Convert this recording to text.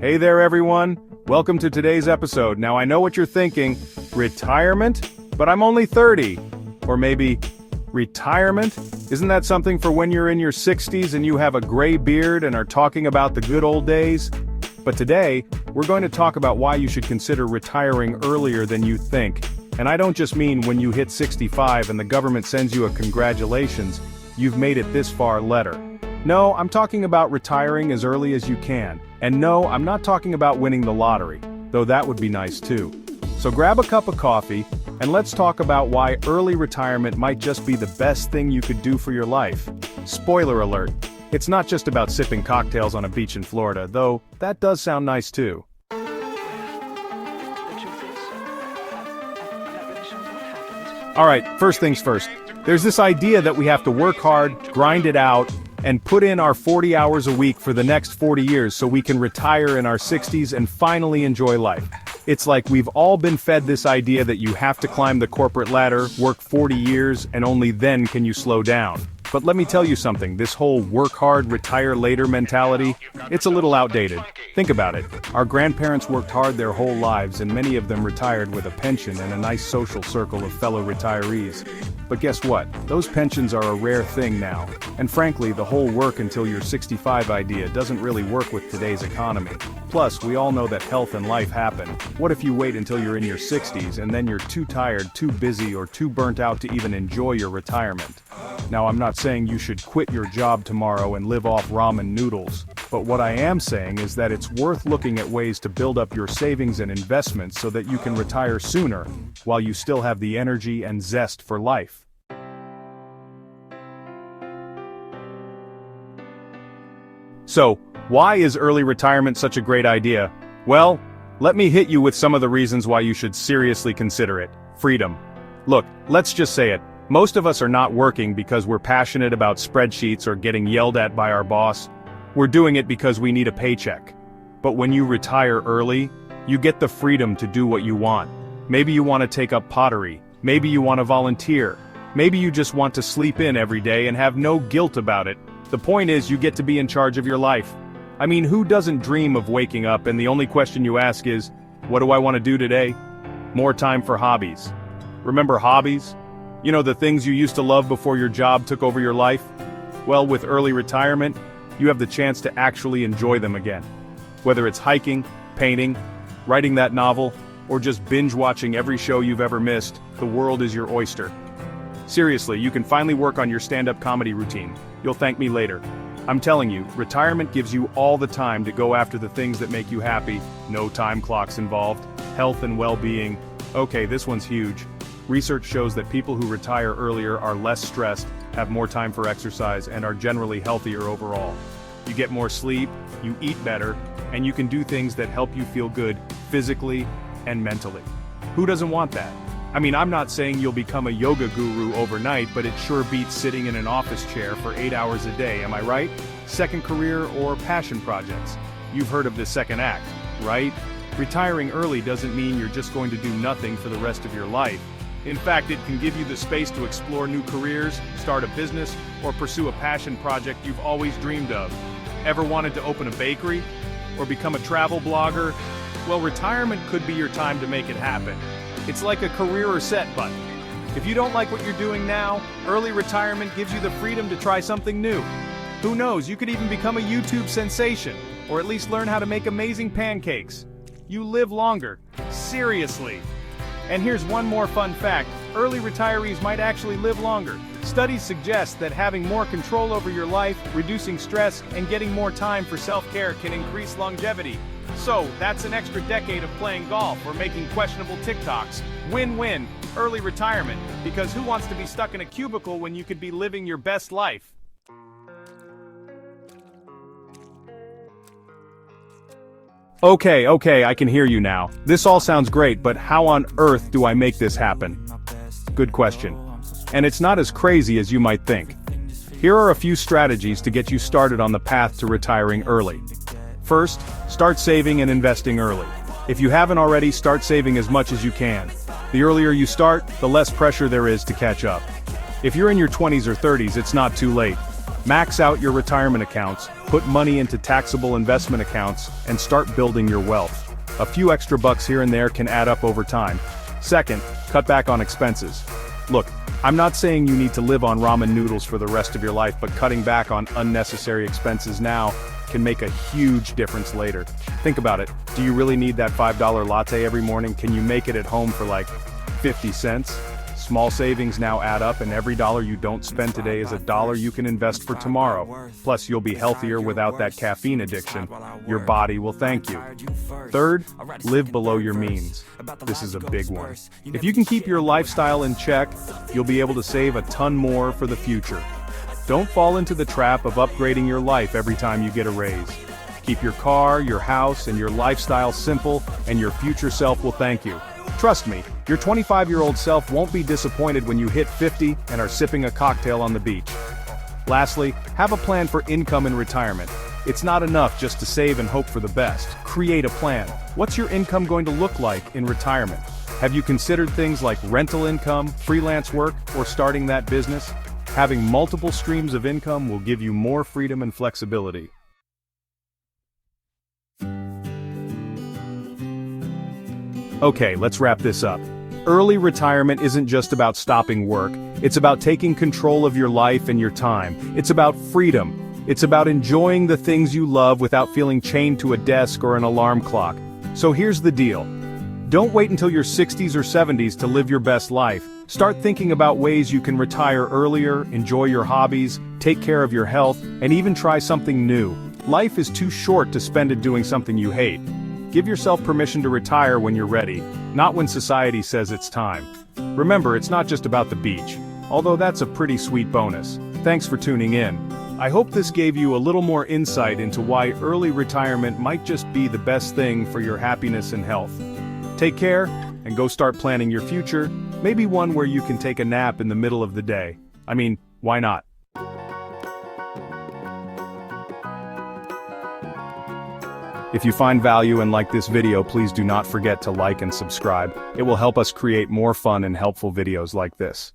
Hey there everyone, welcome to today's episode. Now I know what you're thinking, retirement? But I'm only 30. Or maybe, retirement? Isn't that something for when you're in your 60s and you have a gray beard and are talking about the good old days? But today, we're going to talk about why you should consider retiring earlier than you think. And I don't just mean when you hit 65 and the government sends you a congratulations, you've made it this far letter. No, I'm talking about retiring as early as you can. And no, I'm not talking about winning the lottery, though that would be nice too. So grab a cup of coffee, and let's talk about why early retirement might just be the best thing you could do for your life. Spoiler alert, it's not just about sipping cocktails on a beach in Florida, though that does sound nice too. Alright, first things first. There's this idea that we have to work hard, grind it out, and put in our 40 hours a week for the next 40 years so we can retire in our 60s and finally enjoy life. It's like we've all been fed this idea that you have to climb the corporate ladder, work 40 years, and only then can you slow down. But let me tell you something, this whole work hard, retire later mentality, it's a little outdated. Think about it. Our grandparents worked hard their whole lives and many of them retired with a pension and a nice social circle of fellow retirees. But guess what? Those pensions are a rare thing now. And frankly, the whole work until you're 65 idea doesn't really work with today's economy. Plus, we all know that health and life happen. What if you wait until you're in your 60s and then you're too tired, too busy, or too burnt out to even enjoy your retirement? Now, I'm not saying you should quit your job tomorrow and live off ramen noodles. But what I am saying is that it's worth looking at ways to build up your savings and investments so that you can retire sooner, while you still have the energy and zest for life. So, why is early retirement such a great idea? Well, let me hit you with some of the reasons why you should seriously consider it. Freedom. Look, let's just say it. Most of us are not working because we're passionate about spreadsheets or getting yelled at by our boss. We're doing it because we need a paycheck. But when you retire early, you get the freedom to do what you want. Maybe you want to take up pottery. Maybe you want to volunteer. Maybe you just want to sleep in every day and have no guilt about it. The point is, you get to be in charge of your life. I mean, who doesn't dream of waking up and the only question you ask is, what do I want to do today? More time for hobbies. Remember hobbies? You know, the things you used to love before your job took over your life? Well, with early retirement, you have the chance to actually enjoy them again. Whether it's hiking, painting, writing that novel, or just binge-watching every show you've ever missed, the world is your oyster. Seriously, you can finally work on your stand-up comedy routine. You'll thank me later. I'm telling you, retirement gives you all the time to go after the things that make you happy. No time clocks involved. Health and well-being. Okay, this one's huge. Research shows that people who retire earlier are less stressed, have more time for exercise, and are generally healthier overall. You get more sleep, you eat better, and you can do things that help you feel good physically and mentally. Who doesn't want that? I mean, I'm not saying you'll become a yoga guru overnight, but it sure beats sitting in an office chair for 8 hours a day, am I right? Second career or passion projects. You've heard of the second act, right? Retiring early doesn't mean you're just going to do nothing for the rest of your life. In fact, it can give you the space to explore new careers, start a business, or pursue a passion project you've always dreamed of. Ever wanted to open a bakery? Or become a travel blogger? Well, retirement could be your time to make it happen. It's like a career or set button. If you don't like what you're doing now, early retirement gives you the freedom to try something new. Who knows, you could even become a YouTube sensation, or at least learn how to make amazing pancakes. You live longer. Seriously. And here's one more fun fact, early retirees might actually live longer. Studies suggest that having more control over your life, reducing stress, and getting more time for self-care can increase longevity. So, that's an extra decade of playing golf or making questionable TikToks. Win-win, early retirement, because who wants to be stuck in a cubicle when you could be living your best life? Okay, I can hear you now. This all sounds great, but how on earth do I make this happen? Good question. And it's not as crazy as you might think. Here are a few strategies to get you started on the path to retiring early. First, start saving and investing early. If you haven't already, start saving as much as you can. The earlier you start, the less pressure there is to catch up. If you're in your 20s or 30s, it's not too late. Max out your retirement accounts, put money into taxable investment accounts, and start building your wealth. A few extra bucks here and there can add up over time. Second, cut back on expenses. Look, I'm not saying you need to live on ramen noodles for the rest of your life, but cutting back on unnecessary expenses now can make a huge difference later. Think about it. Do you really need that $5 latte every morning? Can you make it at home for like 50 cents? Small savings now add up, and every dollar you don't spend today is a dollar you can invest for tomorrow. Plus, you'll be healthier without that caffeine addiction. Your body will thank you. Third, live below your means. This is a big one. If you can keep your lifestyle in check, you'll be able to save a ton more for the future. Don't fall into the trap of upgrading your life every time you get a raise. Keep your car, your house, and your lifestyle simple, and your future self will thank you. Trust me, your 25-year-old self won't be disappointed when you hit 50 and are sipping a cocktail on the beach. Lastly, have a plan for income in retirement. It's not enough just to save and hope for the best. Create a plan. What's your income going to look like in retirement? Have you considered things like rental income, freelance work, or starting that business? Having multiple streams of income will give you more freedom and flexibility. Okay, let's wrap this up. Early retirement isn't just about stopping work, it's about taking control of your life and your time. It's about freedom. It's about enjoying the things you love without feeling chained to a desk or an alarm clock. So here's the deal. Don't wait until your 60s or 70s to live your best life. Start thinking about ways you can retire earlier, enjoy your hobbies, take care of your health, and even try something new. Life is too short to spend it doing something you hate. Give yourself permission to retire when you're ready, not when society says it's time. Remember, it's not just about the beach, although that's a pretty sweet bonus. Thanks for tuning in. I hope this gave you a little more insight into why early retirement might just be the best thing for your happiness and health. Take care, and go start planning your future, maybe one where you can take a nap in the middle of the day. I mean, why not? If you find value and like this video, please do not forget to like and subscribe. It will help us create more fun and helpful videos like this.